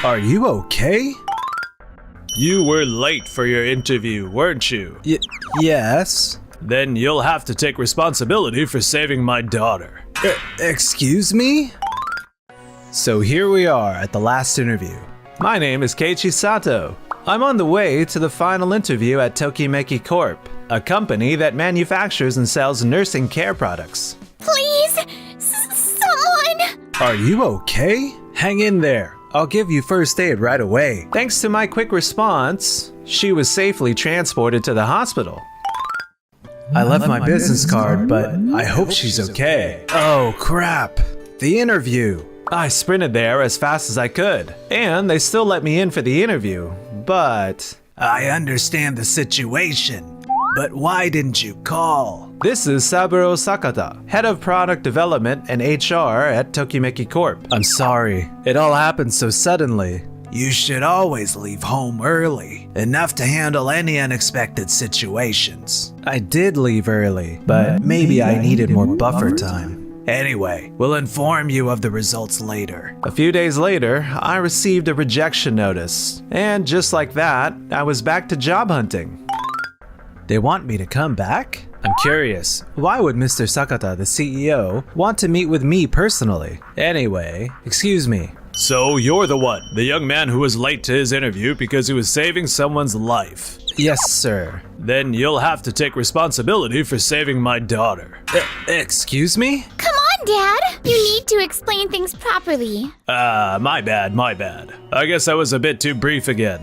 Are you okay? You were late for your interview, weren't you? Yes. Then you'll have to take responsibility for saving my daughter. Excuse me? So here we are at the last interview. My name is Keiichi Sato. I'm on the way to the final interview at Tokimeki Corp, a company that manufactures and sells nursing care products. Please, someone! Are you okay? Hang in there. I'll give you first aid right away. Thanks to my quick response, she was safely transported to the hospital. I left my business card, but I hope she's okay. Oh crap. The interview. I sprinted there as fast as I could, and they still let me in for the interview, but... I understand the situation, but why didn't you call? This is Saburo Sakata, head of product development and HR at Tokimeki Corp. I'm sorry, it all happened so suddenly. You should always leave home early, enough to handle any unexpected situations. I did leave early, but maybe I needed more buffer time. Anyway, we'll inform you of the results later. A few days later, I received a rejection notice, and just like that, I was back to job hunting. They want me to come back? I'm curious, why would Mr. Sakata, the CEO, want to meet with me personally? Anyway, excuse me. So you're the one, the young man who was late to his interview because he was saving someone's life. Yes, sir. Then you'll have to take responsibility for saving my daughter. Excuse me? Come on, Dad! You need to explain things properly. My bad. I guess I was a bit too brief again.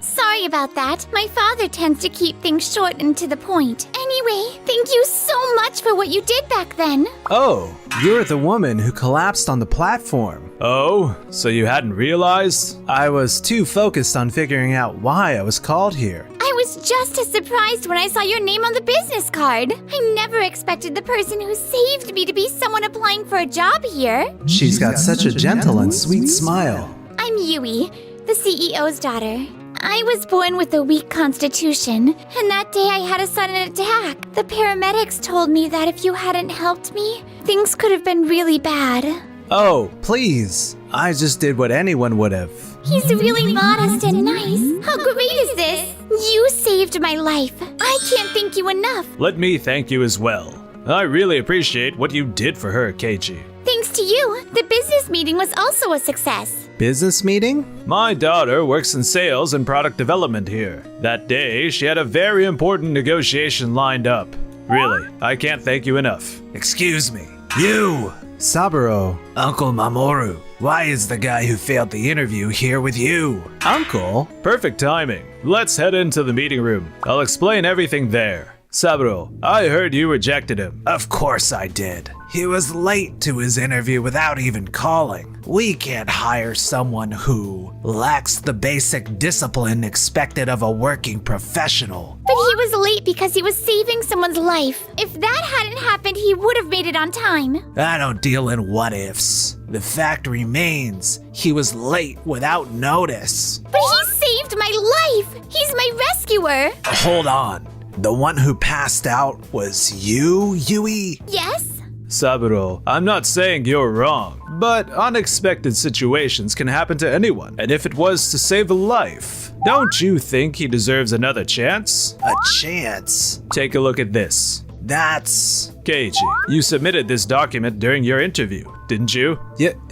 Sorry about that. My father tends to keep things short and to the point. Anyway, thank you so much for what you did back then. Oh, you're the woman who collapsed on the platform. Oh, so you hadn't realized? I was too focused on figuring out why I was called here. I was just as surprised when I saw your name on the business card. I never expected the person who saved me to be someone applying for a job here. She's got such a gentle and sweet smile. I'm Yui, the CEO's daughter. I was born with a weak constitution, and that day I had a sudden attack. The paramedics told me that if you hadn't helped me, things could have been really bad. Oh, please. I just did what anyone would have. He's really modest and nice. How great is this? You saved my life. I can't thank you enough. Let me thank you as well. I really appreciate what you did for her, Keiichi. Thanks to you, the business meeting was also a success. Business meeting? My daughter works in sales and product development here. That day, she had a very important negotiation lined up. Really, I can't thank you enough. Excuse me. You! Saburo. Uncle Mamoru. Why is the guy who failed the interview here with you? Uncle? Perfect timing. Let's head into the meeting room. I'll explain everything there. Saburo, I heard you rejected him. Of course I did. He was late to his interview without even calling. We can't hire someone who lacks the basic discipline expected of a working professional. But he was late because he was saving someone's life. If that hadn't happened, he would have made it on time. I don't deal in what-ifs. The fact remains, he was late without notice. But he saved my life! He's my rescuer! Hold on. The one who passed out was you, Yui? Yes? Saburo, I'm not saying you're wrong, but unexpected situations can happen to anyone, and if it was to save a life, don't you think he deserves another chance? A chance? Take a look at this. That's... Keiichi, you submitted this document during your interview, didn't you?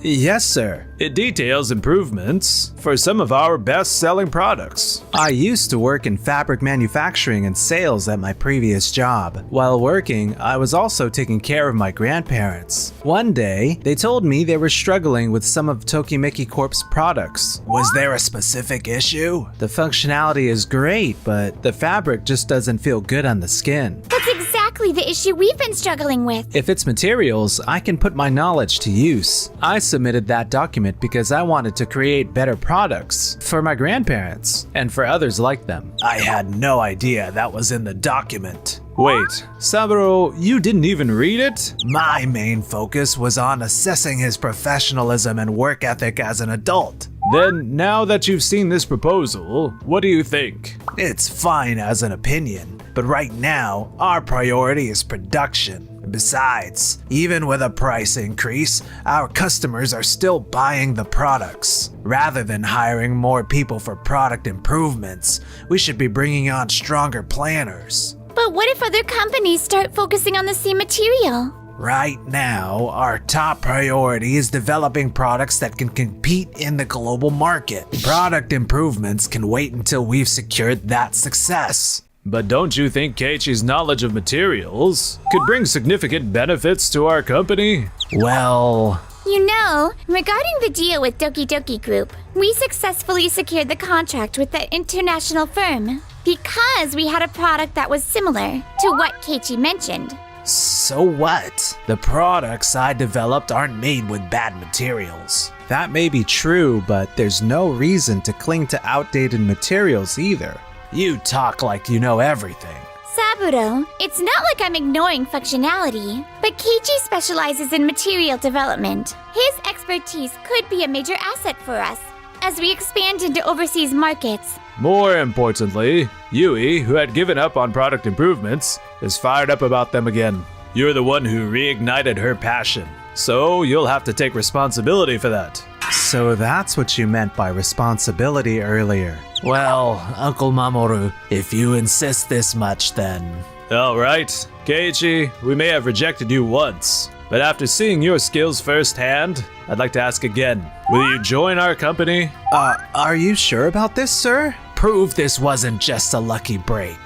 Yes, sir. It details improvements for some of our best-selling products. I used to work in fabric manufacturing and sales at my previous job. While working, I was also taking care of my grandparents. One day, they told me they were struggling with some of Tokimeki Corp's products. Was there a specific issue? The functionality is great, but the fabric just doesn't feel good on the skin. That's exactly the issue we've been struggling with. If it's materials, I can put my knowledge to use. I submitted that document because I wanted to create better products for my grandparents and for others like them. I had no idea that was in the document. Wait, Saburo, you didn't even read it? My main focus was on assessing his professionalism and work ethic as an adult. Then, now that you've seen this proposal, what do you think? It's fine as an opinion, but right now, our priority is production. Besides, even with a price increase, our customers are still buying the products. Rather than hiring more people for product improvements, we should be bringing on stronger planners. But what if other companies start focusing on the same material? Right now, our top priority is developing products that can compete in the global market. Product improvements can wait until we've secured that success. But don't you think Keiichi's knowledge of materials could bring significant benefits to our company? Well, You know, regarding the deal with Doki Doki Group, we successfully secured the contract with that international firm because we had a product that was similar to what Keiichi mentioned. so what? The products I developed aren't made with bad materials. That may be true, but there's no reason to cling to outdated materials either. You talk like you know everything. Saburo, it's not like I'm ignoring functionality, but Keiichi specializes in material development. His expertise could be a major asset for us as we expand into overseas markets. More importantly, Yui, who had given up on product improvements, is fired up about them again. You're the one who reignited her passion, so you'll have to take responsibility for that. So that's what you meant by responsibility earlier. Well, Uncle Mamoru, if you insist this much, then... Alright, Keiichi, we may have rejected you once, but after seeing your skills firsthand, I'd like to ask again. Will you join our company? Are you sure about this, sir? Prove this wasn't just a lucky break.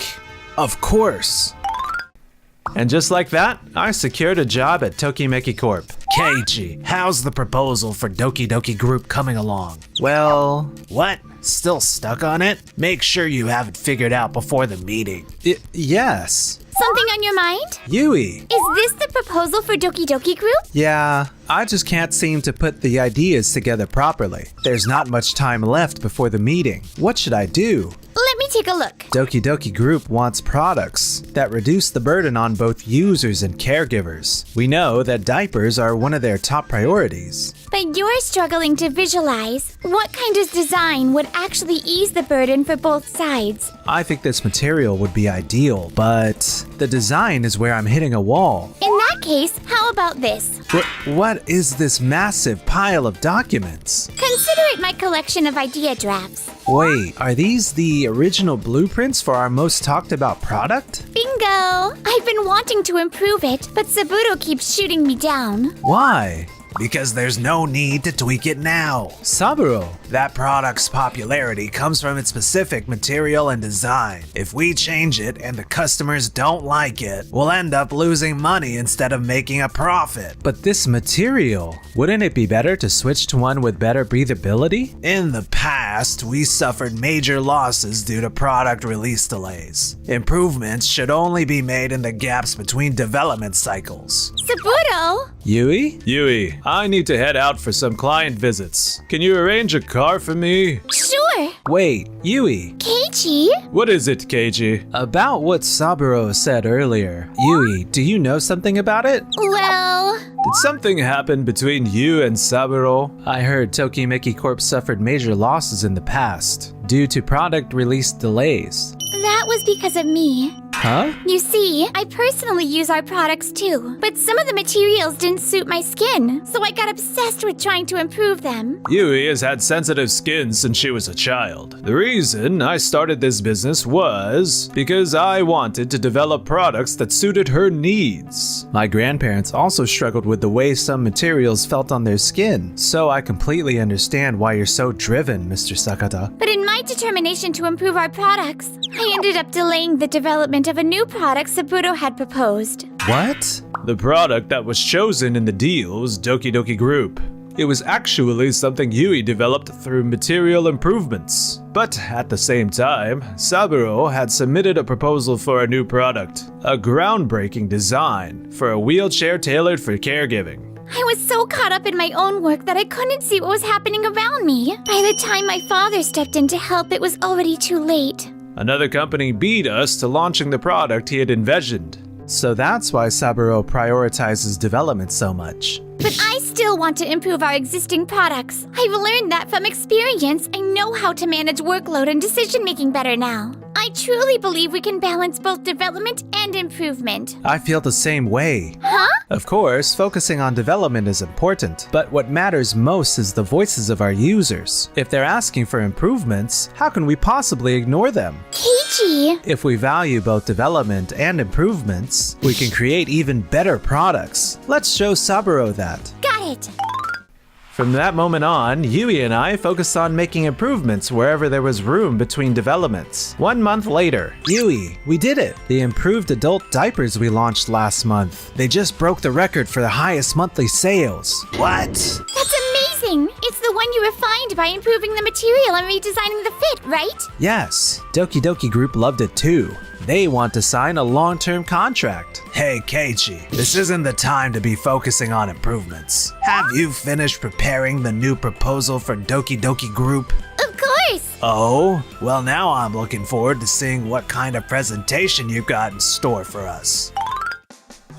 Of course. And just like that, I secured a job at Tokimeki Corp. Keiichi, how's the proposal for Doki Doki Group coming along? Well, What? Still stuck on it? Make sure you have it figured out before the meeting. yes. Something on your mind? Yui. Is this the proposal for Doki Doki Group? Yeah, I just can't seem to put the ideas together properly. There's not much time left before the meeting. What should I do? Let me take a look. Doki Doki Group wants products that reduce the burden on both users and caregivers. We know that diapers are one of their top priorities. But you're struggling to visualize what kind of design would actually ease the burden for both sides. I think this material would be ideal, but the design is where I'm hitting a wall. In that case, how about this? What is this massive pile of documents? Consider it my collection of idea drafts. Wait, are these the original blueprints for our most talked about product? Bingo! I've been wanting to improve it, but Saburo keeps shooting me down. Why? Because there's no need to tweak it now. Saburo. That product's popularity comes from its specific material and design. If we change it and the customers don't like it, we'll end up losing money instead of making a profit. But this material, wouldn't it be better to switch to one with better breathability? In the past, we suffered major losses due to product release delays. Improvements should only be made in the gaps between development cycles. Saburo! Yui, I need to head out for some client visits. Can you arrange a car for me? Sure! Wait, Yui. Keiichi? What is it, Keiji? About what Saburo said earlier. Yui, do you know something about it? Well... Did something happen between you and Saburo? I heard Tokimeki Corp suffered major losses in the past due to product release delays. That was because of me. Huh? You see, I personally use our products too, but some of the materials didn't suit my skin, so I got obsessed with trying to improve them. Yui has had sensitive skin since she was a child. The reason I started this business was because I wanted to develop products that suited her needs. My grandparents also struggled with the way some materials felt on their skin, so I completely understand why you're so driven, Mr. Sakata. But in my determination to improve our products, I ended up delaying the development of a new product Saburo had proposed. What? The product that was chosen in the deal was Doki Doki Group. It was actually something Yui developed through material improvements. But at the same time, Saburo had submitted a proposal for a new product, a groundbreaking design for a wheelchair tailored for caregiving. I was so caught up in my own work that I couldn't see what was happening around me. By the time my father stepped in to help, it was already too late. Another company beat us to launching the product he had envisioned. So that's why Saburo prioritizes development so much. But I still want to improve our existing products. I've learned that from experience. I know how to manage workload and decision-making better now. I truly believe we can balance both development and improvement. I feel the same way. Huh? Of course, focusing on development is important, but what matters most is the voices of our users. If they're asking for improvements, how can we possibly ignore them? Keiichi! If we value both development and improvements, we can create even better products. Let's show Saburo that. Got it! From that moment on, Yui and I focused on making improvements wherever there was room between developments. 1 month later, Yui, we did it! The improved adult diapers we launched last month. They just broke the record for the highest monthly sales. What? That's amazing! It's the one you refined by improving the material and redesigning the fit, right? Yes, Doki Doki Group loved it too. They want to sign a long-term contract. Hey Keiichi, this isn't the time to be focusing on improvements. Have you finished preparing the new proposal for Doki Doki Group? Of course! Oh, well now I'm looking forward to seeing what kind of presentation you've got in store for us.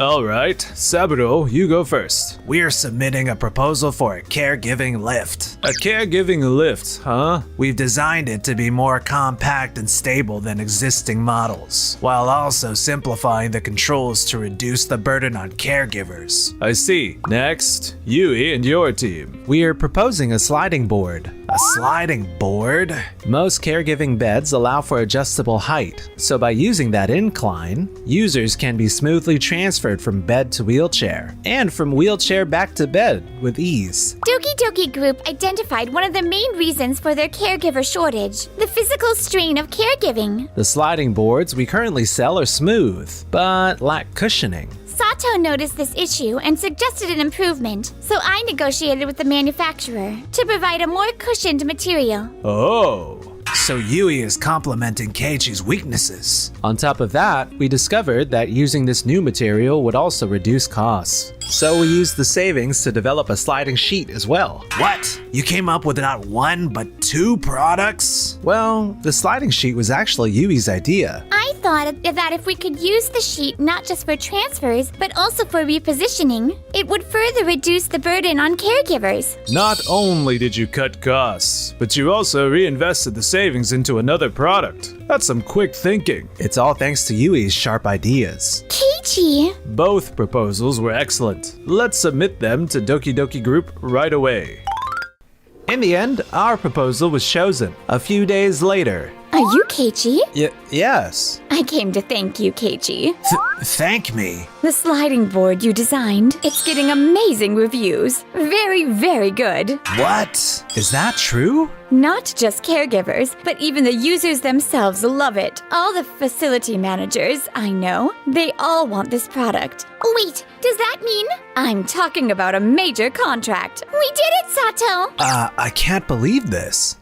Alright, Saburo, you go first. We're submitting a proposal for a caregiving lift. A caregiving lift, huh? We've designed it to be more compact and stable than existing models, while also simplifying the controls to reduce the burden on caregivers. I see. Next, Yui and your team. We are proposing a sliding board. A sliding board? Most caregiving beds allow for adjustable height, so by using that incline, users can be smoothly transferred from bed to wheelchair, and from wheelchair back to bed with ease. Doki Doki Group identified one of the main reasons for their caregiver shortage, the physical strain of caregiving. The sliding boards we currently sell are smooth, but lack cushioning. Sato noticed this issue and suggested an improvement, so I negotiated with the manufacturer to provide a more cushioned material. Oh. So Yui is complementing Keiichi's weaknesses. On top of that, we discovered that using this new material would also reduce costs. So we used the savings to develop a sliding sheet as well. What? You came up with not one, but 2 products? Well, the sliding sheet was actually Yui's idea. I thought that if we could use the sheet not just for transfers, but also for repositioning, it would further reduce the burden on caregivers. Not only did you cut costs, but you also reinvested the savings into another product. That's some quick thinking. It's all thanks to Yui's sharp ideas. Keiichi! Both proposals were excellent. Let's submit them to Doki Doki Group right away. In the end, our proposal was chosen. A few days later. Are you Keiichi? Yes. I came to thank you, Keiichi. Thank me. The sliding board you designed, it's getting amazing reviews. Very, very good. What? Is that true? Not just caregivers, but even the users themselves love it. All the facility managers, I know, they all want this product. Wait, does that mean? I'm talking about a major contract. We did it, Sato! I can't believe this.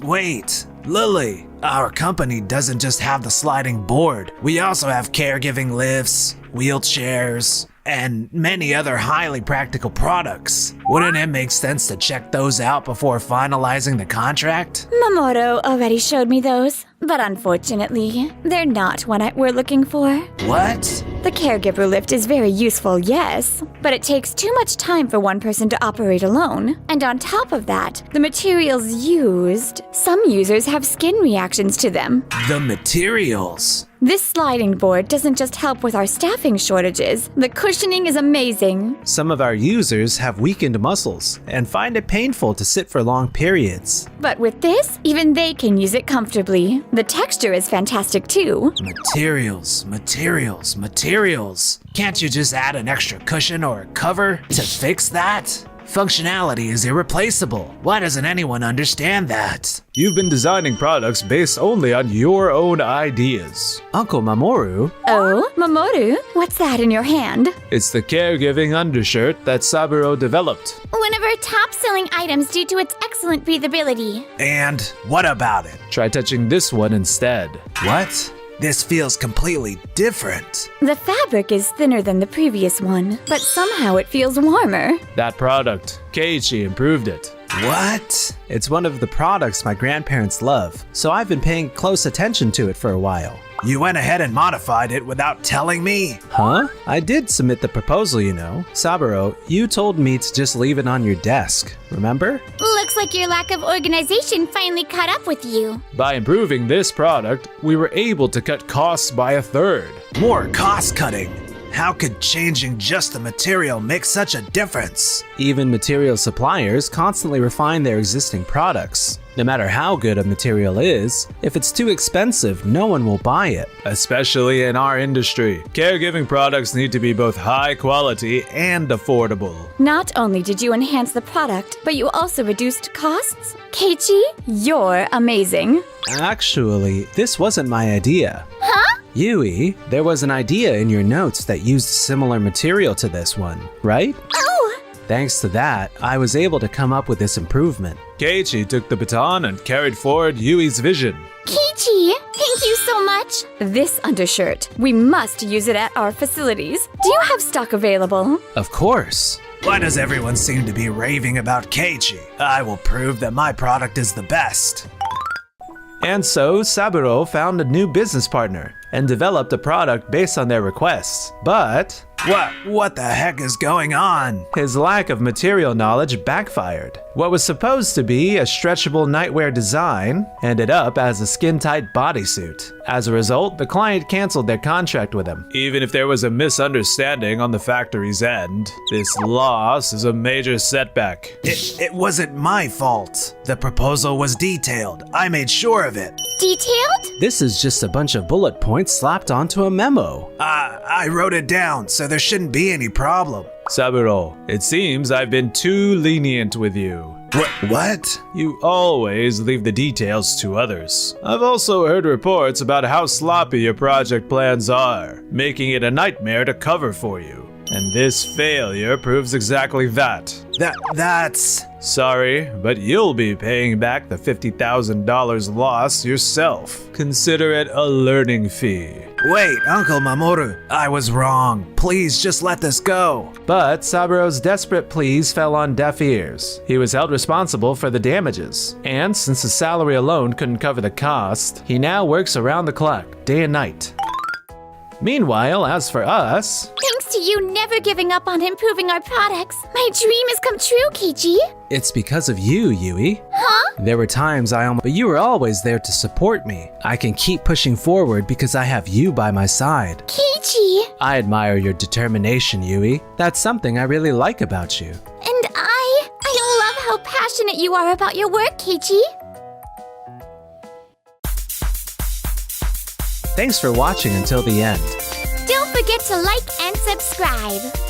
Wait, Lily, our company doesn't just have the sliding board. We also have caregiving lifts, wheelchairs, and many other highly practical products. Wouldn't it make sense to check those out before finalizing the contract? Mamoru already showed me those, but unfortunately, they're not what we're looking for. What? The caregiver lift is very useful, yes, but it takes too much time for one person to operate alone. And on top of that, the materials used, some users have skin reactions to them. The materials? This sliding board doesn't just help with our staffing shortages, the cushioning is amazing. Some of our users have weakened muscles and find it painful to sit for long periods. But with this, even they can use it comfortably. The texture is fantastic too. Materials. Can't you just add an extra cushion or a cover to fix that? Functionality is irreplaceable. Why doesn't anyone understand that? You've been designing products based only on your own ideas. Uncle Mamoru? Oh, Mamoru, what's that in your hand? It's the caregiving undershirt that Saburo developed. One of our top-selling items due to its excellent breathability. And what about it? Try touching this one instead. What? This feels completely different. The fabric is thinner than the previous one, but somehow it feels warmer. That product, Keiichi improved it. What? It's one of the products my grandparents love, so I've been paying close attention to it for a while. You went ahead and modified it without telling me? Huh? I did submit the proposal, you know. Saburo, you told me to just leave it on your desk, remember? Looks like your lack of organization finally caught up with you. By improving this product, we were able to cut costs by a third. More cost cutting? How could changing just the material make such a difference? Even material suppliers constantly refine their existing products. No matter how good a material is, if it's too expensive, no one will buy it. Especially in our industry, caregiving products need to be both high quality and affordable. Not only did you enhance the product, but you also reduced costs? Keiichi, you're amazing. Actually, this wasn't my idea. Huh? Yui, there was an idea in your notes that used similar material to this one, right? Oh! Thanks to that, I was able to come up with this improvement. Keiichi took the baton and carried forward Yui's vision. Keiichi, thank you so much. This undershirt, we must use it at our facilities. Do you have stock available? Of course. Why does everyone seem to be raving about Keiichi? I will prove that my product is the best. And so, Saburo found a new business partner and developed a product based on their requests. But What the heck is going on? his lack of material knowledge backfired. What was supposed to be a stretchable nightwear design ended up as a skin-tight bodysuit. As a result, the client canceled their contract with him. Even if there was a misunderstanding on the factory's end, this loss is a major setback. It wasn't my fault. The proposal was detailed. I made sure of it. Detailed? This is just a bunch of bullet points slapped onto a memo. I wrote it down, so there shouldn't be any problem. Saburo, it seems I've been too lenient with you. What? You always leave the details to others. I've also heard reports about how sloppy your project plans are, making it a nightmare to cover for you. And this failure proves exactly that. That's... Sorry, but you'll be paying back the $50,000 loss yourself. Consider it a learning fee. Wait, Uncle Mamoru, I was wrong. Please just let this go. But Saburo's desperate pleas fell on deaf ears. He was held responsible for the damages. And since his salary alone couldn't cover the cost, he now works around the clock, day and night. Meanwhile, as for us... Thanks to you never giving up on improving our products, my dream has come true, Keiichi. It's because of you, Yui. Huh? There were times but you were always there to support me. I can keep pushing forward because I have you by my side. Keiichi. I admire your determination, Yui. That's something I really like about you. And I love how passionate you are about your work, Keiichi. Thanks for watching until the end. Don't forget to like and subscribe.